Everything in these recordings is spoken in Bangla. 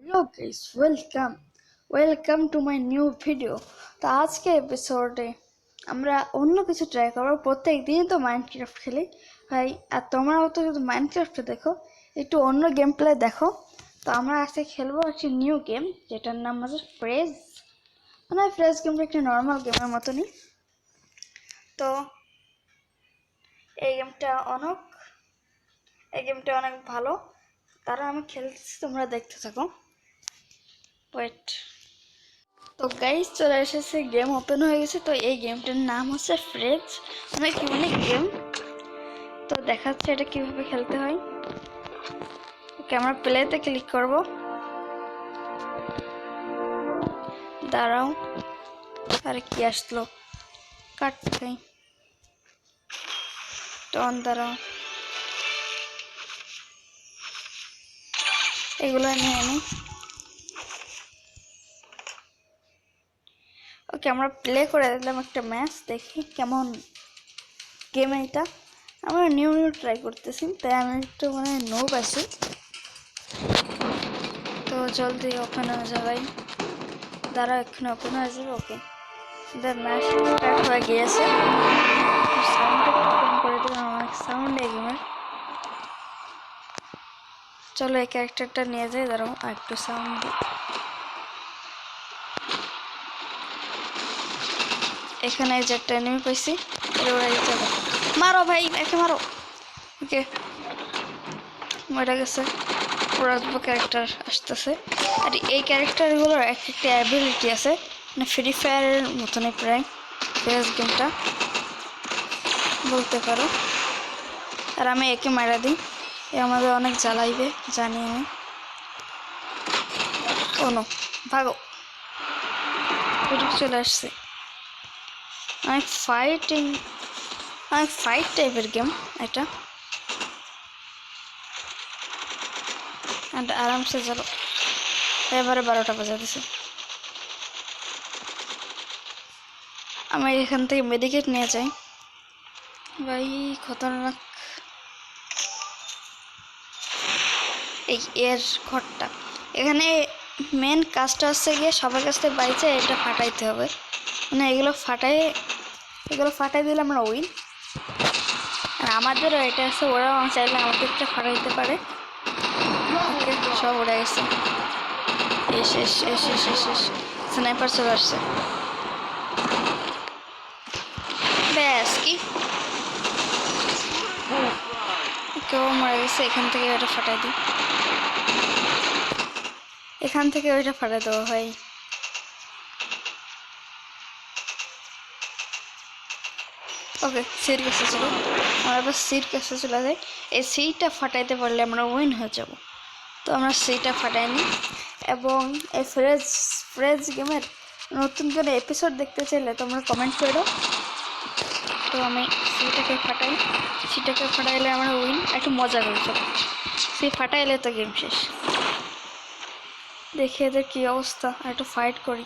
Hello guys, welcome to my new video. তো আজকে এপিসোডে আমরা অন্য কিছু ট্রাই করবো। প্রত্যেক দিনই তো মাইনক্রাফট খেলি ভাই, আর তোমরাও তো শুধু মাইনক্রাফটে দেখো, একটু অন্য গেম প্লে দেখো। তো আমরা আজকে খেলবো একটি নিউ গেম, যেটার নাম আছে ফ্রেজ। মানে ফ্রেজ গেমটা একটি নর্মাল গেমের মতনই। তো এই গেমটা অনেক ভালো, তারা আমি খেলতেছি, তোমরা দেখতে থাকো। ওয়েট। তো গাইস চলে এসেছে, গেম ওপেন হয়ে গেছে। তো এই গেমটার নাম হচ্ছে ফ্রেজ, অনেক ইউনিক গেম। তো দেখাচ্ছে এটা কিভাবে খেলতে হয়। ওকে, আমরা প্লেতে ক্লিক করব। দাঁড়াও, আরে কি আসলো, কাট খাই। টন দাঁড়াও, এগুলো নিয়ে নি। ওকে, আমরা প্লে করে দিলাম একটা ম্যাচ, দেখি কেমন গেম এটা। আমরা নিউ ট্রাই করতেছি, তাই আমি একটু মানে নোব আছি। তো জলদি ওপেন হয়ে যাবে, দাঁড়াও এক্ষুনি ওপেন হয়ে যাবে। ওকে, ম্যাচ স্টার্ট হয়ে গিয়েছে। সাউন্ড একটু কম করে দিলাম, অনেক সাউন্ড এই গেমের। চলো এই ক্যারেক্টারটা নিয়ে যাই, দাঁড়াও একটু সাউন্ড। এখানে যে একটা এনিমি পাইছি, মারো ভাই, একে মারো। ওকে, মরে গেছে। পুরাতন ক্যারেক্টার আসতেছে। আর এই ক্যারেক্টারগুলোর এক একটা অ্যাবিলিটি আছে, মানে ফ্রি ফায়ারের মতনই প্রায় ফেস গেমটা বলতে পারো। আর আমি একে মারা দিই, এ আমাদের অনেক জ্বালাইবে জানি আমি। কোনো ভাগো, চলে আসছে। অনেক ফাইট টাইপের গেম এটা। আরামসে চলো, এবারে 12টা বাজা দিছে। আমি এখান থেকে মেডিকেট নিয়ে যাই ভাই, খতরনাক এই এর ঘরটা। এখানে মেন কাজটা হচ্ছে গিয়ে সবার কাছ থেকে বাইচে এটা ফাটাইতে হবে। মানে এগুলো ফাটাই দিলে আমরা উইন। আর আমাদেরও এটা আছে, ওরাও চাইলে আমাদেরটা ফাটাইতে পারে। ওকে, সব উড়ে গেছে। স্নাইপার চলে আসছে। ব্যাস কি, কেউ মারা গেছে। এখান থেকে ওটা ফাটাই দিই, এখান থেকে ওইটা ফাটাই দেবো ভাই। ওকে, সিট কাছে চলো, আমরা এবার সিট কাছে চলে যাই। এই সিটটা ফাটাইতে পারলে আমরা উইন হয়ে যাব। তো আমরা সিটটা ফাটাই নিই। এবং এই ফ্রেজ গেমের নতুন করে এপিসোড দেখতে চাইলে তোমরা কমেন্ট করে দাও। তো আমি সিটাকে ফাটাইলে আমরা উইন। একটু মজা করি, চলো সি ফাটাইলে তো গেম শেষ। দেখি এদের কি অবস্থা, একটু ফাইট করি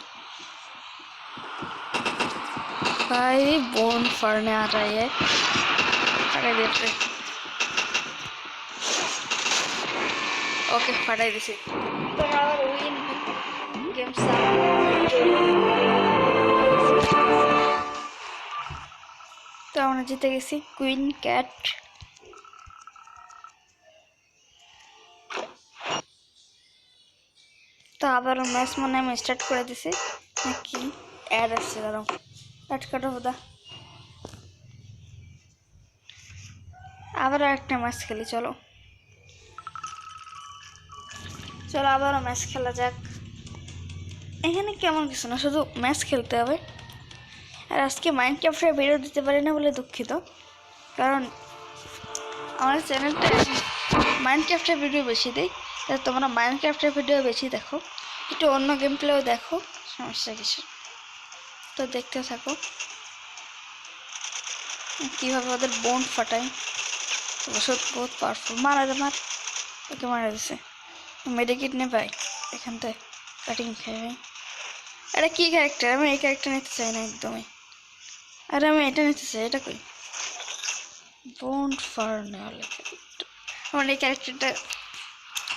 भाई। बोन फरने आ रही है, फटाई देते। ओके, फटाई दिसी। तो हमारा विन गेम तो আমরা জিতে গেছি। Queen cat. তো আবার ম্যাচ মনে আমি স্টার্ট করে দিছি নাকি অ্যাড আসছে, দাঁড়াও অ্যাড কাটা হোদা। আবার একটা ম্যাচ খেলি, চলো আবারও ম্যাচ খেলা যাক। এখানে কেমন কিছু না, শুধু ম্যাচ খেলতে হবে। আর আজকে মাইনক্রাফটের ভিডিও দিতে পারি না বলে দুঃখিত, কারণ আমার চ্যানেলটা মাইনক্রাফটের ভিডিও বেশি দেই, তাই তোমরা মাইনক্রাফটের ভিডিও বেশি দেখো, একটু অন্য গেম প্লেও দেখো, সমস্যা কিছু। তো দেখতে থাকো কীভাবে ওদের বোন ফাটাই। ওষুধ বহুত পাওয়ারফুল, মার ওকে মারা দিছে। মেডিকেট নে ভাই, এখান থেকে কাটিং খাই ভাই। এটা কী ক্যারেক্টার, আমি এই ক্যারেক্টার নিতে চাই না একদমই। আরে আমি এটা নিতে চাই, এটা কই বোন ফার্নে হলে। আমার এই ক্যারেক্টারটা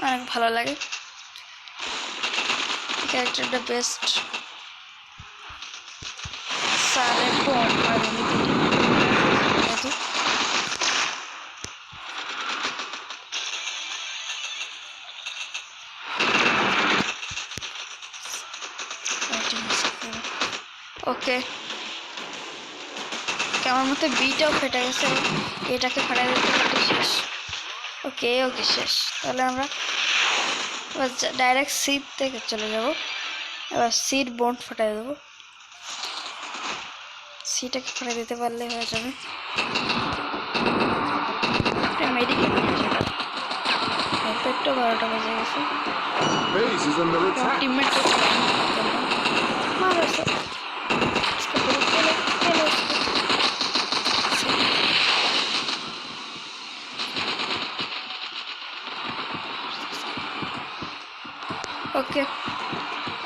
অনেক ভালো লাগে। ক্যারেক্টারটা বেস্ট সারে বোম আর ওকে আমার মতে বিটাও ফেটে গেছে, এটাকে ফাটাই দিতে পারলে শেষ। ওকে ওকে শেষ। তাহলে আমরা এবার ডাইরেক্ট সিট থেকে চলে যাব। এবার সিট বন্ড ফাটাই দেবো, সিটাকে ফাটাই দিতে পারলে হয়ে যাবে। মেডিকেল পেটটা 12টা বেজে গেছে। টিমমেট मारो सर इसको चलो चलो ओके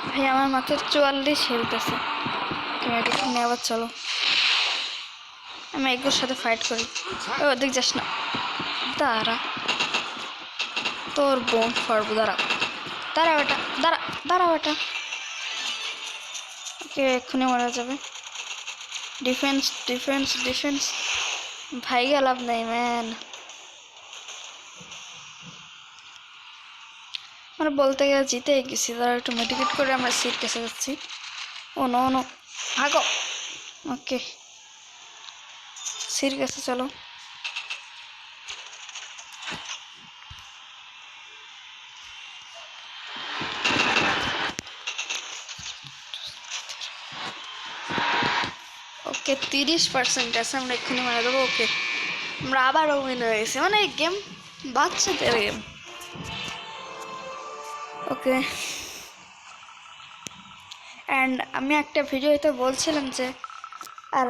भाई আমার মাত্র 44 হেলথ আছে। তুমি এখানে আবার চলো, আমি একজনের সাথে ফাইট করি। ও দেখ যাস না, দাঁড়া তোর বোন ফাড়বো। দাঁড়া দাঁড়া বেটা, দাঁড়া দাঁড়া বেটা। ওকে এক্ষুনি মারা যাবে। ডিফেন্স ডিফেন্স ডিফেন্স ভাই লাভ নেই ম্যান। আমরা বলতে গেলে জিতে গেছি। তারা একটু মেডিকেট করে আমরা সিট কেসে যাচ্ছি। ও নো নো ভাগো। ওকে সিট কেসে চলো। ওকে 30% আছে, আমরা এক্ষুনি মারা দেবো। ওকে আমরা আবারও উইন হয়ে গেছি, মানে এই গেম বাচ্চাদের গেম। ওকে অ্যান্ড আমি একটা ভিডিওতে বলছিলাম যে আর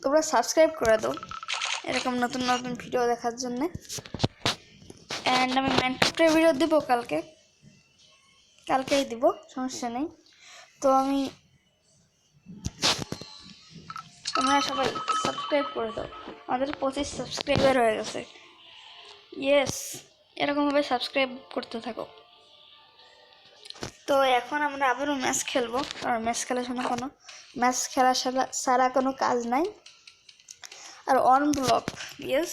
তোমরা সাবস্ক্রাইব করে দাও এরকম নতুন নতুন ভিডিও দেখার জন্যে। অ্যান্ড আমি মাইনক্রাফটের ভিডিও দিব কালকেই দিব, সমস্যা নেই। তো আমি তোমরা সবাই সাবস্ক্রাইব করে দাও। আমাদের 25 সাবস্ক্রাইবার হয়ে গেছে। ইয়েস, এরকমভাবে সাবস্ক্রাইব করতে থাকো। তো এখন আমরা আবারও ম্যাচ খেলবো, আর ম্যাচ খেলার সময় কোনো ম্যাচ খেলা ছাড়া কোনো কাজ নাই। আর unblock, yes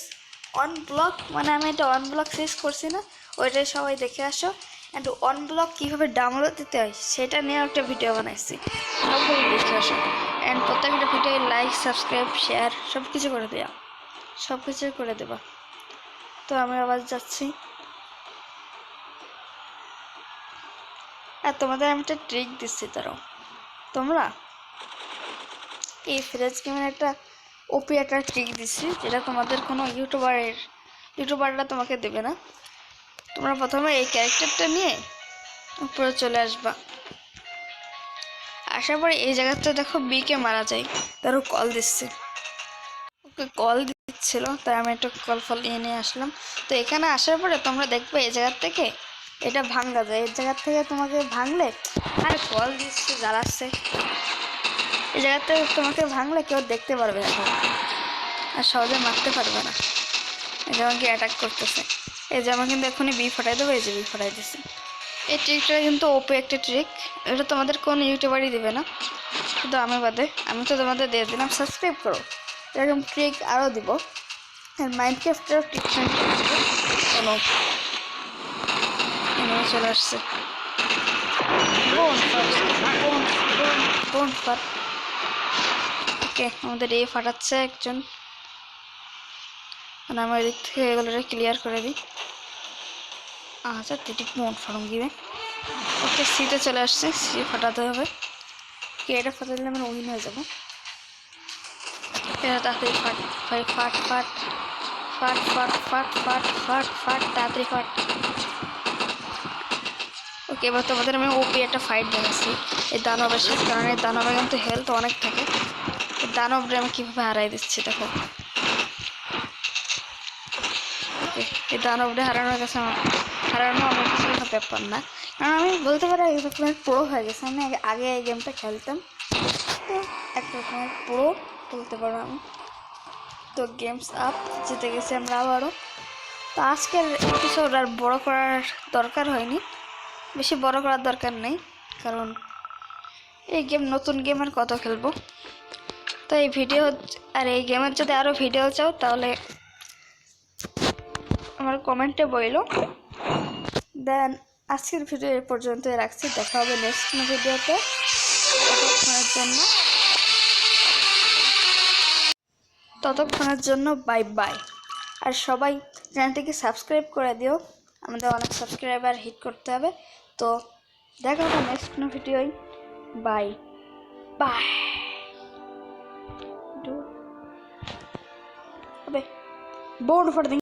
unblock মানে আমি এটা অন ব্লক শেষ করছি না, ওইটাই সবাই দেখে আসো। অ্যান্ড অন ব্লক কীভাবে ডাউনলোড দিতে হয় সেটা নিয়ে একটা ভিডিও বানাইছি, সবাই দেখে আসো। অ্যান্ড প্রত্যেকটা ভিডিও লাইক সাবস্ক্রাইব শেয়ার সব কিছু করে দেওয়া, সব কিছু করে দেবা। তো আমি আবার যাচ্ছি। আর তোমাদের আমি একটা ট্রিক দিচ্ছি, তারাও তোমরা এই ফ্রেজ গেমের একটা ওপি একটা ট্রিক দিচ্ছি, যেটা তোমাদের কোনো ইউটিউবাররা তোমাকে দেবে না। তোমরা প্রথমে এই ক্যারেক্টারটা নিয়ে উপরে চলে আসবা। আসার পরে এই জায়গাতে দেখো বিকে মারা যায়, তারও কল দিচ্ছে, ওকে কল দিচ্ছিল, তাই আমি একটা কল ফল নিয়ে আসলাম। তো এখানে আসার পরে তোমরা দেখবে এই জায়গার থেকে এটা ভাঙ্গা যায়, এই জায়গার থেকে তোমাকে ভাঙলে আর কল দিচ্ছে জ্বালাচ্ছে, এই জায়গার থেকে তোমাকে ভাঙলে কেউ দেখতে পারবে না আর সহজে মারতে পারবে না। এই যে আমাকে অ্যাটাক করতেছে, এই যে আমার কিন্তু এখনই বি ফাটাই দেবো, এই যে বি ফাটাই দিচ্ছে। এই ট্রিকটা কিন্তু ওপে একটা ট্রিক, এটা তোমাদের কোনো ইউটিউবারই দেবে না, শুধু আমি বাদে। আমি তো তোমাদের দিয়ে দিলাম, সাবস্ক্রাইব করো। এরকম ট্রিক আরও দিব। আর মাইনক্রাফটেরও ট্রিক কোনো চলে আসছে। ওকে আমাদের এই ফাটাচ্ছে একজন, মানে আমার এদিক থেকে এগুলোটা ক্লিয়ার করে দিই। আচ্ছা তিটি মোট ফাড়ুন গিয়ে। ওকে সিতে চলে আসছে, সি ফাটাতে হবে। কি এটা ফাটালে আমরা উইন হয়ে যাবো। এটা তাড়াতাড়ি ফাট ফাট ফাট ফাট ফাট ফাট ফাট ফাট ফাট ফাট তাড়াতাড়ি ফাট। ওকে এবার তোমাদের আমি ওপি একটা ফাইট দেখাচ্ছি এই দানবের সাথে, কারণ এই দানবের কিন্তু হেলথ অনেক থাকে। এই দানবরে আমি কীভাবে হারাই দিচ্ছি দেখো। ওকে এই দানবরে হারানো আমার কাছে কোনো ব্যাপার না, কারণ আমি বলতে পারি এক রকমের প্রো হয়ে গেছে। আমি আগে এই গেমটা খেলতাম, তো এক রকমের প্রো বলতে পারো আমি। তো গেমস আপ জিতে গেছি আমরা আবারও। তো আজকের এপিসোড আর বড় করার দরকার হয়নি, বেশি বড় করার দরকার নেই, কারণ এই গেম নতুন গেম আর কত খেলবো। তো এই ভিডিও আর এই গেমের যদি আরও ভিডিও চাও তাহলে আমার কমেন্টে বইলো। দেন আজকের ভিডিও এই পর্যন্তই রাখছি, দেখা হবে নেক্সট ভিডিওতে। ততক্ষণের জন্য বাই বাই। আর সবাই চ্যানেলটিকে সাবস্ক্রাইব করে দিও, আমাদের অনেক সাবস্ক্রাইবার হিট করতে হবে। তো দেখা হবে নেক্সট ভিডিওয়। Bye bye. Board for the